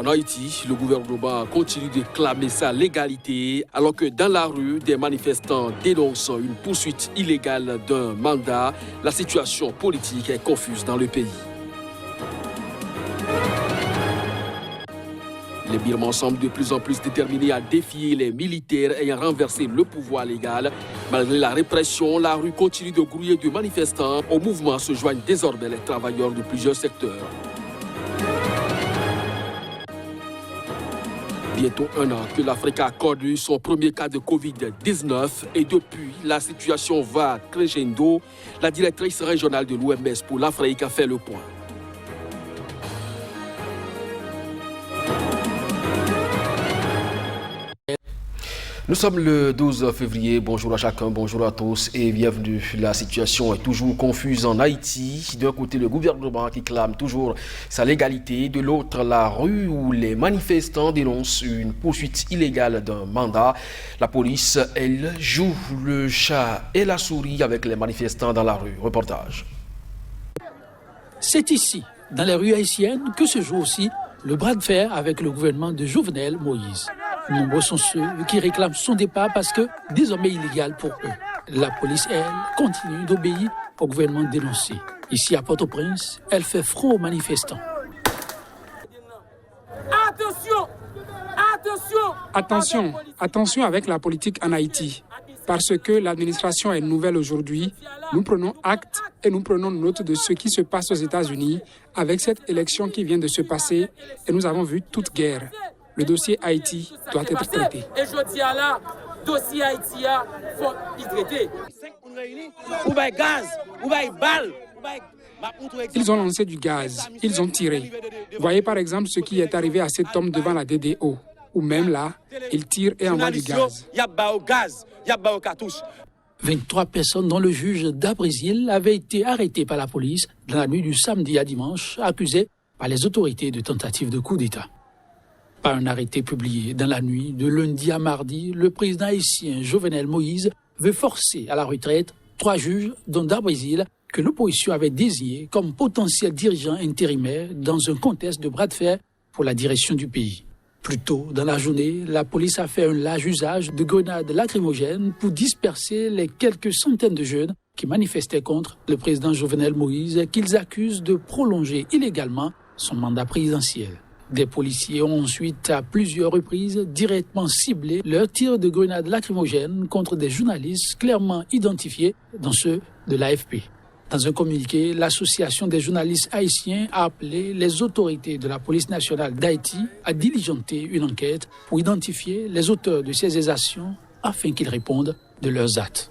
En Haïti, le gouvernement continue de clamer sa légalité alors que dans la rue, des manifestants dénoncent une poursuite illégale d'un mandat. La situation politique est confuse dans le pays. Les Birmans semblent de plus en plus déterminés à défier les militaires ayant renversé le pouvoir légal. Malgré la répression, la rue continue de grouiller de manifestants. Au mouvement se joignent désormais les travailleurs de plusieurs secteurs. Bientôt un an que l'Afrique a connu son premier cas de Covid-19 et depuis, la situation va crescendo. La directrice régionale de l'OMS pour l'Afrique a fait le point. Nous sommes le 12 février, bonjour à chacun, bonjour à tous et bienvenue. La situation est toujours confuse en Haïti. D'un côté, le gouvernement qui clame toujours sa légalité, de l'autre, la rue où les manifestants dénoncent une poursuite illégale d'un mandat. La police, elle, joue le chat et la souris avec les manifestants dans la rue. Reportage. C'est ici, dans les rues haïtiennes, que se joue aussi le bras de fer avec le gouvernement de Jovenel Moïse. Nombreux sont ceux qui réclament son départ parce que désormais illégal pour eux. La police, elle, continue d'obéir au gouvernement dénoncé. Ici à Port-au-Prince, elle fait front aux manifestants. Attention! Attention! Attention avec la politique en Haïti. Parce que l'administration est nouvelle aujourd'hui, nous prenons acte et nous prenons note de ce qui se passe aux États-Unis avec cette élection qui vient de se passer et nous avons vu toute guerre. Le dossier Haïti doit être traité. Et je dis à la, dossier Haïti, il faut y traiter. Ils ont lancé du gaz, ils ont tiré. Voyez par exemple ce qui est arrivé à cet homme devant la DDO, où même là, il tire et envoie du gaz. 23 personnes dont le juge d'Abrésil avait été arrêté par la police dans la nuit du samedi à dimanche, accusées par les autorités de tentative de coup d'État. Par un arrêté publié dans la nuit de lundi à mardi, le président haïtien Jovenel Moïse veut forcer à la retraite 3 juges, dont d'Abrésil, que l'opposition avait désignés comme potentiels dirigeants intérimaires dans un contexte de bras de fer pour la direction du pays. Plus tôt dans la journée, la police a fait un large usage de grenades lacrymogènes pour disperser les quelques centaines de jeunes qui manifestaient contre le président Jovenel Moïse, qu'ils accusent de prolonger illégalement son mandat présidentiel. Des policiers ont ensuite, à plusieurs reprises, directement ciblé leurs tirs de grenades lacrymogènes contre des journalistes clairement identifiés, dont ceux de l'AFP. Dans un communiqué, l'Association des journalistes haïtiens a appelé les autorités de la police nationale d'Haïti à diligenter une enquête pour identifier les auteurs de ces exactions afin qu'ils répondent de leurs actes.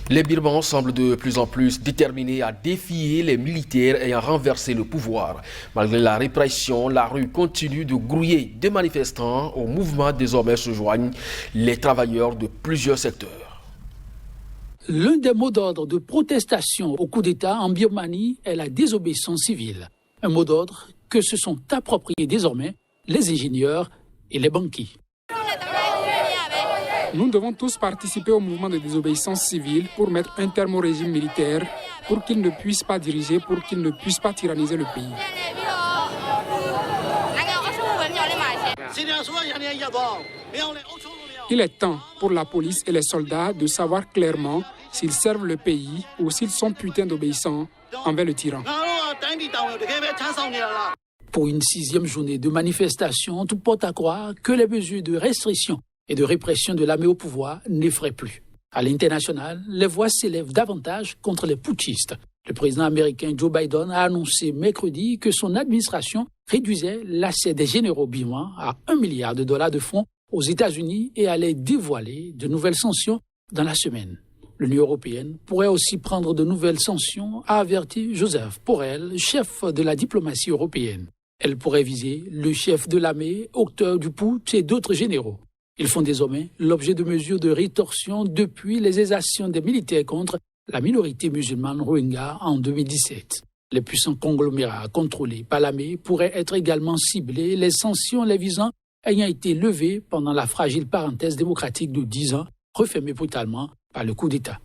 Les Birmans semblent de plus en plus déterminés à défier les militaires ayant renversé le pouvoir. Malgré la répression, la rue continue de grouiller des manifestants. Au mouvement désormais se joignent les travailleurs de plusieurs secteurs. L'un des mots d'ordre de protestation au coup d'État en Birmanie est la désobéissance civile. Un mot d'ordre que se sont appropriés désormais les ingénieurs et les banquiers. Nous devons tous participer au mouvement de désobéissance civile pour mettre un terme au régime militaire, pour qu'il ne puisse pas diriger, pour qu'il ne puisse pas tyranniser le pays. Il est temps pour la police et les soldats de savoir clairement s'ils servent le pays ou s'ils sont putains d'obéissants envers le tyran. Pour une 6e journée de manifestation, tout porte à croire que les mesures de restriction et de répression de l'armée au pouvoir n'effraient plus. À l'international, les voix s'élèvent davantage contre les putschistes. Le président américain Joe Biden a annoncé mercredi que son administration réduisait l'accès des généraux birmans à $1 milliard de fonds aux États-Unis et allait dévoiler de nouvelles sanctions dans la semaine. L'Union européenne pourrait aussi prendre de nouvelles sanctions, a averti Joseph Borrell, chef de la diplomatie européenne. Elle pourrait viser le chef de l'armée, auteur du putsch et d'autres généraux. Ils font désormais l'objet de mesures de rétorsion depuis les exactions des militaires contre la minorité musulmane Rohingya en 2017. Les puissants conglomérats contrôlés par l'armée pourraient être également ciblés, les sanctions les visant ayant été levées pendant la fragile parenthèse démocratique de 10 ans, refermée brutalement par le coup d'État.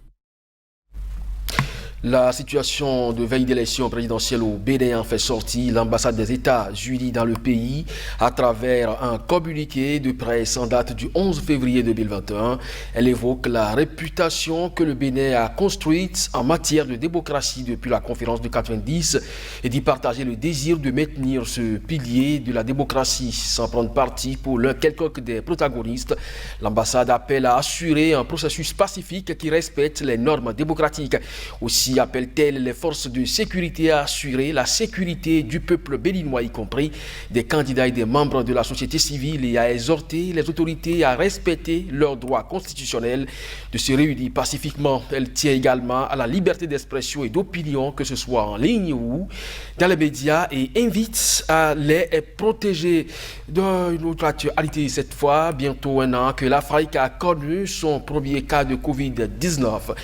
La situation de veille d'élection présidentielle au Bénin en fait sortir l'ambassade des États-Unis dans le pays à travers un communiqué de presse en date du 11 février 2021. Elle évoque la réputation que le Bénin a construite en matière de démocratie depuis la conférence de 90 et d'y partager le désir de maintenir ce pilier de la démocratie sans prendre parti pour l'un quelconque des protagonistes. L'ambassade appelle à assurer un processus pacifique qui respecte les normes démocratiques. Aussi appelle-t-elle les forces de sécurité à assurer la sécurité du peuple béninois, y compris des candidats et des membres de la société civile, et à exhorter les autorités à respecter leurs droits constitutionnels de se réunir pacifiquement. Elle tient également à la liberté d'expression et d'opinion, que ce soit en ligne ou dans les médias, et invite à les protéger. D'une autre actualité cette fois, bientôt un an que l'Afrique a connu son premier cas de Covid-19.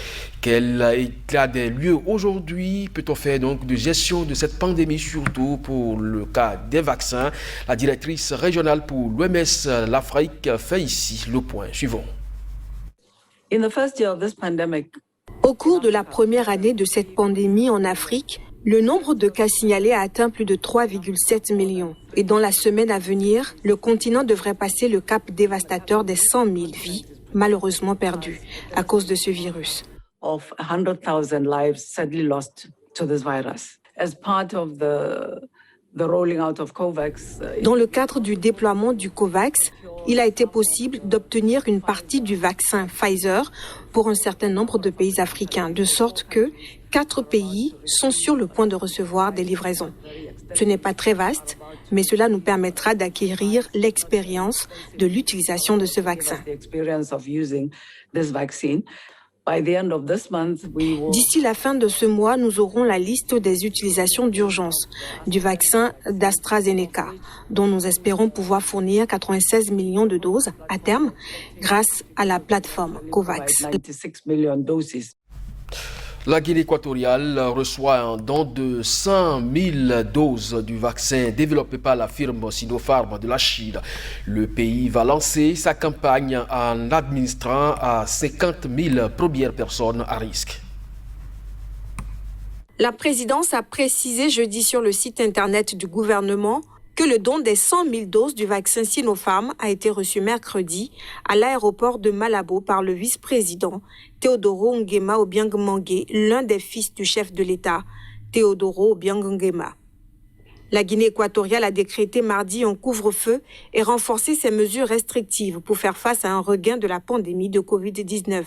Quel état des lieux aujourd'hui peut-on faire donc de gestion de cette pandémie, surtout pour le cas des vaccins? La directrice régionale pour l'OMS, l'Afrique, fait ici le point suivant. Au cours de la première année de cette pandémie en Afrique, le nombre de cas signalés a atteint plus de 3,7 millions. Et dans la semaine à venir, le continent devrait passer le cap dévastateur des 100 000 vies, malheureusement perdues à cause de ce virus. Of 100,000 lives sadly lost to this virus. As part of the rolling out of COVAX. Dans le cadre du déploiement du COVAX, il a été possible d'obtenir une partie du vaccin Pfizer pour un certain nombre de pays africains, de sorte que 4 pays sont sur le point de recevoir des livraisons. Ce n'est pas très vaste, mais cela nous permettra d'acquérir l'expérience de l'utilisation de ce vaccin. D'ici la fin de ce mois, nous aurons la liste des utilisations d'urgence du vaccin d'AstraZeneca, dont nous espérons pouvoir fournir 96 millions de doses à terme grâce à la plateforme COVAX. La Guinée équatoriale reçoit un don de 100 000 doses du vaccin développé par la firme Sinopharm de la Chine. Le pays va lancer sa campagne en administrant à 50 000 premières personnes à risque. La présidence a précisé jeudi sur le site internet du gouvernement que le don des 100 000 doses du vaccin Sinopharm a été reçu mercredi à l'aéroport de Malabo par le vice-président Teodoro Nguema Obiang Mangué, l'un des fils du chef de l'État, Teodoro Obiang Nguema. La Guinée équatoriale a décrété mardi un couvre-feu et renforcé ses mesures restrictives pour faire face à un regain de la pandémie de Covid-19.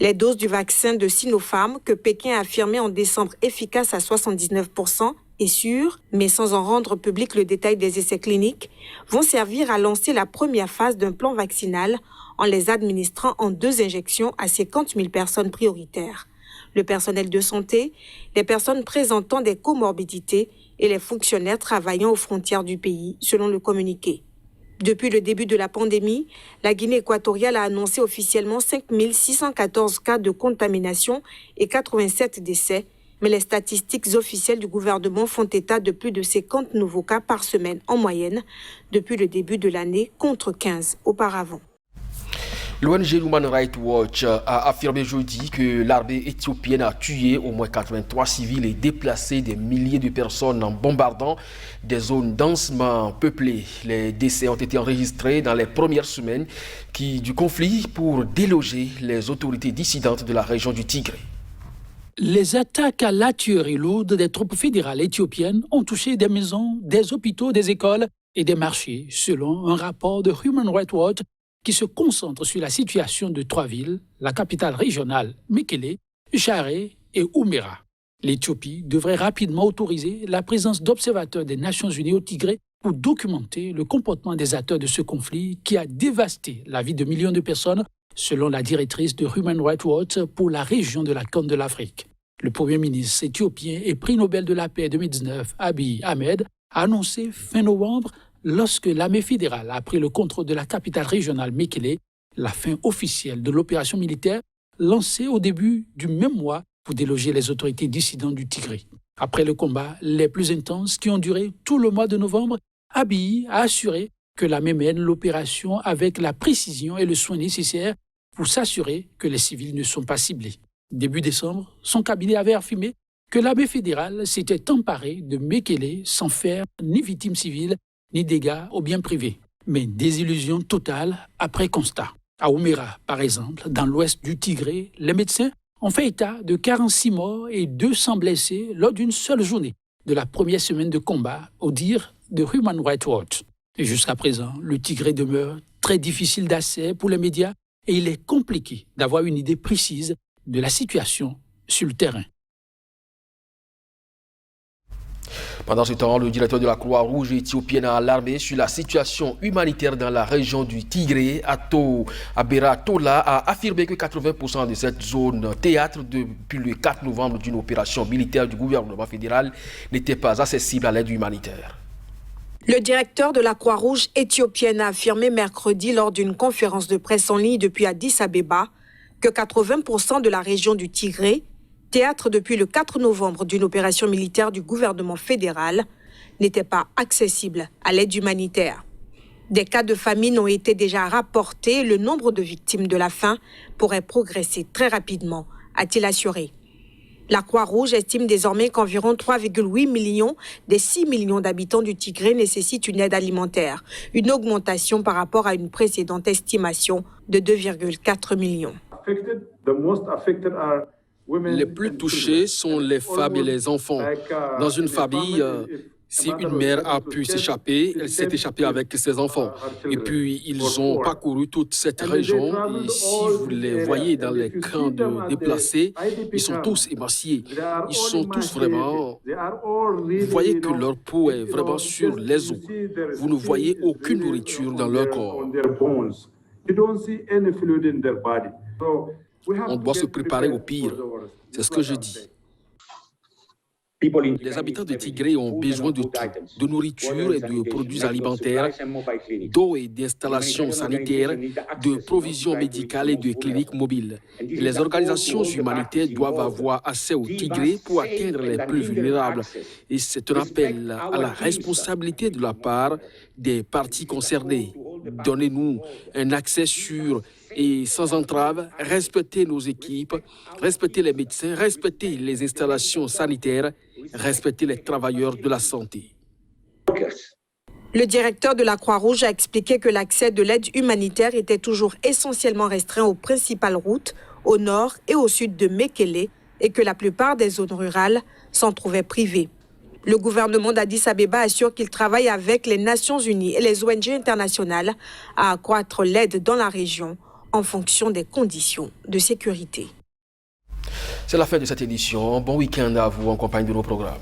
Les doses du vaccin de Sinopharm, que Pékin a affirmé en décembre efficace à 79%, et sûres, mais sans en rendre public le détail des essais cliniques, vont servir à lancer la première phase d'un plan vaccinal en les administrant en 2 injections à 50 000 personnes prioritaires. Le personnel de santé, les personnes présentant des comorbidités et les fonctionnaires travaillant aux frontières du pays, selon le communiqué. Depuis le début de la pandémie, la Guinée équatoriale a annoncé officiellement 5 614 cas de contamination et 87 décès, mais les statistiques officielles du gouvernement font état de plus de 50 nouveaux cas par semaine en moyenne depuis le début de l'année, contre 15 auparavant. L'ONG Human Rights Watch a affirmé jeudi que l'armée éthiopienne a tué au moins 83 civils et déplacé des milliers de personnes en bombardant des zones densément peuplées. Les décès ont été enregistrés dans les premières semaines du conflit pour déloger les autorités dissidentes de la région du Tigré. Les attaques à la tuerie lourde des troupes fédérales éthiopiennes ont touché des maisons, des hôpitaux, des écoles et des marchés, selon un rapport de Human Rights Watch qui se concentre sur la situation de 3 villes, la capitale régionale Mekele, Charé et Oumera. L'Éthiopie devrait rapidement autoriser la présence d'observateurs des Nations Unies au Tigré pour documenter le comportement des acteurs de ce conflit qui a dévasté la vie de millions de personnes, selon la directrice de Human Rights Watch pour la région de la Corne de l'Afrique. Le Premier ministre éthiopien et prix Nobel de la paix 2019, Abiy Ahmed, a annoncé fin novembre, lorsque l'armée fédérale a pris le contrôle de la capitale régionale Mekele, la fin officielle de l'opération militaire lancée au début du même mois pour déloger les autorités dissidentes du Tigré. Après le combat les plus intenses qui ont duré tout le mois de novembre, Abiy a assuré que l'armée mène l'opération avec la précision et le soin nécessaires pour s'assurer que les civils ne sont pas ciblés. Début décembre, son cabinet avait affirmé que l'armée fédérale s'était emparée de Mekele sans faire ni victime civile, ni dégâts aux biens privés. Mais désillusion totale après constat. À Oumera, par exemple, dans l'ouest du Tigré, les médecins ont fait état de 46 morts et 200 blessés lors d'une seule journée de la première semaine de combat, au dire de Human Rights Watch. Et jusqu'à présent, le Tigré demeure très difficile d'accès pour les médias et il est compliqué d'avoir une idée précise de la situation sur le terrain. Pendant ce temps, le directeur de la Croix-Rouge éthiopienne a alarmé sur la situation humanitaire dans la région du Tigré. Ato Abera Tola a affirmé que 80% de cette zone théâtre depuis le 4 novembre d'une opération militaire du gouvernement fédéral n'était pas accessible à l'aide humanitaire. Le directeur de la Croix-Rouge éthiopienne a affirmé mercredi lors d'une conférence de presse en ligne depuis Addis Abeba que 80% de la région du Tigré, théâtre depuis le 4 novembre d'une opération militaire du gouvernement fédéral, n'était pas accessible à l'aide humanitaire. Des cas de famine ont été déjà rapportés et le nombre de victimes de la faim pourrait progresser très rapidement, a-t-il assuré. La Croix-Rouge estime désormais qu'environ 3,8 millions des 6 millions d'habitants du Tigré nécessitent une aide alimentaire, une augmentation par rapport à une précédente estimation de 2,4 millions. Les plus touchés sont les femmes et les enfants. Dans une famille, si une mère a pu s'échapper, elle s'est échappée avec ses enfants. Et puis, ils ont parcouru toute cette région. Et si vous les voyez dans les camps de déplacés, ils sont tous émaciés. Ils sont tous vraiment... Vous voyez que leur peau est vraiment sur les os. Vous ne voyez aucune nourriture dans leur corps. On doit se préparer au pire. C'est ce que je dis. Les habitants de Tigré ont besoin de tout, de nourriture et de produits alimentaires, d'eau et d'installations sanitaires, de provisions médicales et de cliniques mobiles. Les organisations humanitaires doivent avoir accès au Tigré pour atteindre les plus vulnérables. Et c'est un appel à la responsabilité de la part des parties concernées. Donnez-nous un accès sûr et sans entrave, respectez nos équipes, respectez les médecins, respectez les installations sanitaires, respectez les travailleurs de la santé. Le directeur de la Croix-Rouge a expliqué que l'accès de l'aide humanitaire était toujours essentiellement restreint aux principales routes, au nord et au sud de Mekele, et que la plupart des zones rurales s'en trouvaient privées. Le gouvernement d'Addis Abeba assure qu'il travaille avec les Nations Unies et les ONG internationales à accroître l'aide dans la région en fonction des conditions de sécurité. C'est la fin de cette édition. Bon week-end à vous en compagnie de nos programmes.